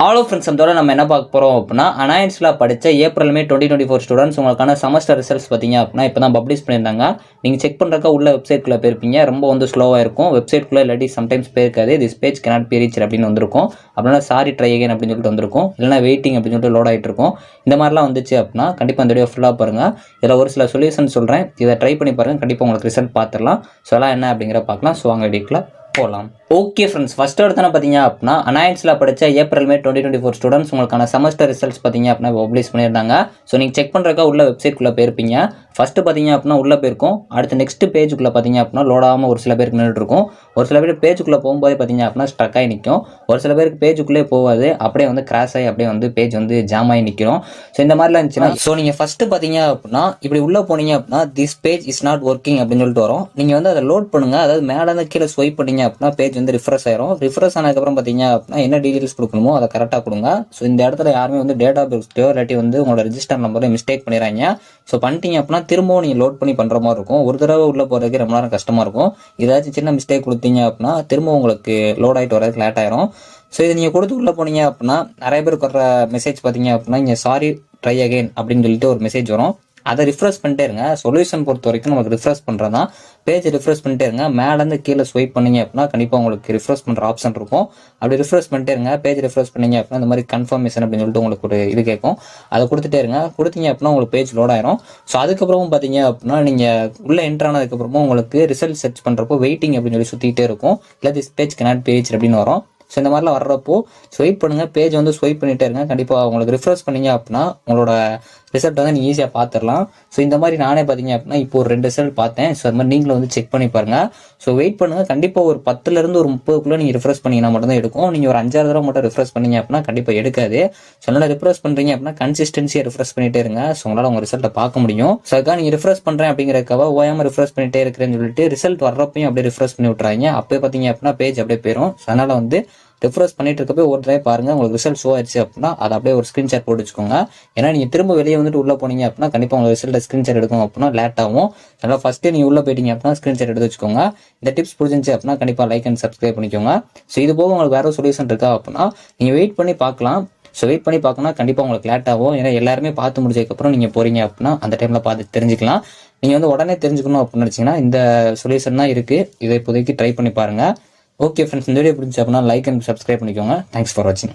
All of friends அதோட நம்ம என்ன பார்க்க போகிறோம் அப்படின்னா அனாயன்ஸில் படித்த ஏப்ரல் மே 2024 ஸ்டூடெண்ட்ஸ் உங்களுக்கான செமஸ்டர் ரிசல்ட்ஸ் பார்த்தீங்க அப்படின்னா இப்போ தான் பப்ளிஷ் பண்ணியிருந்தாங்க. நீங்கள் செக் பண்ணுறக்கா உள்ள வெப்சைட்குள்ளே போயிருப்பீங்க. ரொம்ப வந்து ஸ்லோவாக இருக்கும் வெப்சைட்குள்ளே, இல்லாட்டி சம்டைம்ஸ் போயிருக்காது. This page cannot be reached அப்படின்னு வந்திருக்கும். அப்படின்னா சாரி ட்ரை அகைன் அப்படின்னு சொல்லிட்டு வந்திருக்கும். இல்லைனா வெயிட்டிங் அப்படின்னு சொல்லிட்டு லோட் ஆகிட்டு இருக்கும். இந்த மாதிரிலாம் வந்துச்சு அப்படின்னா கண்டிப்பாக இந்த வீடியோ ஃபுல்லாக பாருங்கள். இதில் ஒரு சில சொல்யூஷன் சொல்கிறேன், இதை ட்ரை பண்ணி பாருங்கள். கண்டிப்பாக உங்களுக்கு ரிசல்ட் பார்த்துடலாம். ஸோ எல்லாம் என்ன அப்படிங்கிற பார்க்கலாம். ஸோ வாங்க வீடியோக்குள்ள போகலாம். ஓகே ஃப்ரெண்ட்ஸ், ஃபஸ்ட் எடுத்தானே பார்த்தீங்க அப்படின்னா அனாயன்ஸில் படித்த ஏப்ரல் மே 2024 ஸ்டூடெண்ட்ஸ் உங்களுக்கான செமஸ்டர் ரிசல்ட்ஸ் பார்த்தீங்க அப்படின்னா பப்ளிஷ் பண்ணியிருந்தாங்க. ஸோ நீங்கள் செக் பண்ணுறக்கா உள்ள வெப்சைட்குள்ளே போயிருப்பீங்க. ஃபஸ்ட்டு பார்த்தீங்க அப்படின்னா உள்ளே போயிருக்கும். அடுத்து நெக்ஸ்ட் பேஜுக்குள்ளே பார்த்தீங்க அப்படின்னா லோடாமல் ஒரு சில பேருக்கு நின்றுட்டு இருக்கும். ஒரு சில பேர் பேஜுக்குள்ளே போகும்போதே பார்த்தீங்க அப்படின்னா ஸ்ட்ரக் ஆகி நிற்கும். ஒரு சில பேருக்கு பேஜுக்குள்ளே போகாது, அப்படியே வந்து கிராஷ் ஆகி அப்படியே வந்து பேஜ் வந்து ஜாம் ஆகி நிற்கும். ஸோ இந்த மாதிரிலாம் இருந்துச்சுன்னா ஸோ நீங்கள் ஃபஸ்ட்டு பார்த்தீங்க அப்படின்னா இப்படி உள்ளே போனீங்க அப்படின்னா this page is not working அப்படின்னு சொல்லிட்டு வரும். நீங்கள் வந்து அதை லோட் பண்ணுங்கள். அதாவது மேலே கீழே ஸ்வைப் பண்ணீங்க அப்படின்னா பேஜ் வந்து ரிஃப்ரெஷ் ஆயிரும். ரிஃப்ரெஷ் ஆனதுக்கப்புறம் பார்த்தீங்க அப்படின்னா என்ன டீடைல்ஸ் கொடுக்கணுமோ அதை கரெக்டாக கொடுங்க. ஸோ இந்த இடத்துல யாருமே வந்து டேட்டா பேஸ்லையோ இல்லாட்டி வந்து உங்களோட ரெஜிஸ்டர் நம்பரை மிஸ்டேக் பண்ணிடுறாங்க. ஸோ பண்ணிட்டீங்க அப்படின்னா திரும்பவும் நீங்கள் லோட் பண்ணி பண்ணுற மாதிரி இருக்கும். ஒரு தடவை உள்ளே போகிறதுக்கு ரொம்ப நேரம் கஷ்டமாக இருக்கும். ஏதாச்சும் சின்ன மிஸ்டேக் கொடுத்தீங்க அப்படின்னா திரும்ப உங்களுக்கு லோட் ஆகிட்டு வரதுக்கு லேட் ஆயிரும். ஸோ இது நீங்கள் கொடுத்து உள்ளே போனீங்க அப்படின்னா நிறைய பேருக்கு வர மெசேஜ் பார்த்தீங்க அப்படின்னா இங்கே சாரி ட்ரை அகைன் அப்படின்னு சொல்லிட்டு ஒரு மெசேஜ் வரும். அதை ரிஃப்ரெஷ் பண்ணிட்டே இருங்க. சொல்யூஷன் பொறுத்த வரைக்கும் நமக்கு ரிஃப்ரெஷ் பண்ணுறது தான். பேஜ் ரிஃப்ரெஷ் பண்ணிட்டே இருங்க. மேலேருந்து கீழே ஸ்வைப் பண்ணீங்க அப்படின்னா கண்டிப்பாக உங்களுக்கு ரிஃப்ரெஷ் பண்ணுற ஆப்ஷன் இருக்கும். அப்படி ரிஃப்ரெஷ் பண்ணிட்டே இருங்க. பேஜ் ரிஃப்ரெஷ் பண்ணீங்க அப்படின்னா இந்த மாதிரி கன்ஃபர்மேஷன் அப்படின்னு சொல்லிட்டு உங்களுக்கு ஒரு இது கேட்கும். அதை கொடுத்துட்டே இருங்க. கொடுத்தீங்க அப்படின்னா உங்களுக்கு பேஜ் லோட் ஆயிரும். ஸோ அதுக்கப்புறமும் பார்த்தீங்க அப்படின்னா நீங்கள் உள்ளே என்ட்ரு ஆனதுக்கப்புறமும் உங்களுக்கு ரிசல்ட் சர்ச் பண்ணுறப்போ வெயிட்டிங் அப்படின்னு சொல்லி சுற்றிக்கிட்டே இருக்கும். இல்லை this page cannot be reached அப்படின்னு வரும். ஸோ இந்த மாதிரிலாம் வர்றப்போ ஸ்வைப் பண்ணுங்கள். பேஜ் வந்து ஸ்வைப் பண்ணிகிட்டே இருங்க. கண்டிப்பாக உங்களுக்கு ரிஃப்ரெஷ் பண்ணீங்க அப்படின்னா உங்களோட ரிசல்ட் வந்து நீங்கள் ஈஸியாக பார்த்துடலாம். ஸோ இந்த மாதிரி நானே பார்த்தீங்க அப்படின்னா இப்போ ஒரு 2 ரிசல்ட் பார்த்தேன். ஸோ அது மாதிரி நீங்களும் வந்து செக் பண்ணி பாருங்கள். ஸோ வெயிட் பண்ணுங்கள். கண்டிப்பாக ஒரு 10லேருந்து ஒரு 30க்குள்ளே நீங்கள் ரிஃப்ரெஷ் பண்ணிங்கன்னா மட்டும்தான் எடுக்கும். நீங்கள் ஒரு 5-6 தடவை மட்டும் ரிஃப்ரெஷ் பண்ணீங்க அப்படின்னா கண்டிப்பாக எடுக்காது. ஸோ நல்லா ரிஃப்ரெஷ் பண்ணுறீங்க அப்படின்னா கன்சிஸ்டன்சியாக ரிஃப்ரெஷ் பண்ணிகிட்டே இருங்க. ஸோ உங்களால் உங்கள் ரிசல்ட்டை பார்க்க முடியும். ஸோ அதுக்காக நீங்கள் ரிஃப்ரெஷ் பண்ணுறேன் அப்படிங்கிறக்காக ஓயாமல் ரிஃப்ரெஷ் பண்ணிகிட்டே இருக்கிறேன்னு சொல்லிட்டு ரிசல்ட் வர்றப்பையும் அப்படியே ரிஃப்ரெஷ் பண்ணி விட்றாங்க. அப்போ பார்த்தீங்க அப்படின்னா பேஜ் அப்படியே போயிடும். ஸோ அதனால் வந்து ரிஃப்ரெஷ் பண்ணிட்டு இருக்கப்போ ஒரு ட்ரை பாருங்க. உங்களுக்கு ரிசல்ட் ஷோ ஆயிடுச்சு அப்படின்னா அதை அப்படியே ஒரு ஸ்கிரீன்ஷாட் போட்டு வச்சுக்கோங்க. ஏன்னா நீங்கள் திரும்ப வெளியே வந்துட்டு உள்ளே போனீங்க அப்படின்னா கண்டிப்பாக உங்களுக்கு ரிசல்ட்டை ஸ்கிரீன்ஷாட் எடுக்கும் அப்படின்னா லேட் ஆகும். அதனால் ஃபஸ்ட்டே நீங்கள் உள்ளே போயிட்டீங்க அப்படின்னா ஸ்கிரீன்ஷாட் எடுத்து வச்சுக்கோங்க. இந்த டிப்ஸ் பிடிச்சிருந்துச்சு அப்படின்னா கண்டிப்பாக லைக் அண்ட் சப்ஸ்கிரைப் பண்ணிக்கோங்க. ஸோ இது போக உங்களுக்கு வேறு சொல்யூஷன் இருக்கா அப்படின்னா நீங்கள் வெயிட் பண்ணி பார்க்கலாம். ஸோ வெயிட் பண்ணி பார்க்கணும். கண்டிப்பாக உங்களுக்கு லேட் ஆகும். ஏன்னா எல்லாருமே பார்த்து முடிச்சதுக்கப்புறம் நீங்கள் போகிறீங்க அப்படின்னா அந்த டைமில் பார்த்து தெரிஞ்சுக்கலாம். நீங்கள் வந்து உடனே தெரிஞ்சுக்கணும் அப்படின்னு நினச்சிங்கன்னா இந்த சொல்யூஷன் தான் இருக்குது. இதை இப்போதைக்கு ட்ரை பண்ணி பாருங்கள். ஓகே ஃப்ரெண்ட்ஸ், இந்த வீடியோ பிடிச்சி அப்படின்னா லைக் அண்ட் சப்ஸ்கிரைப் பண்ணிக்கோங்க. தேங்க்ஸ் ஃபார் வாட்சிங்.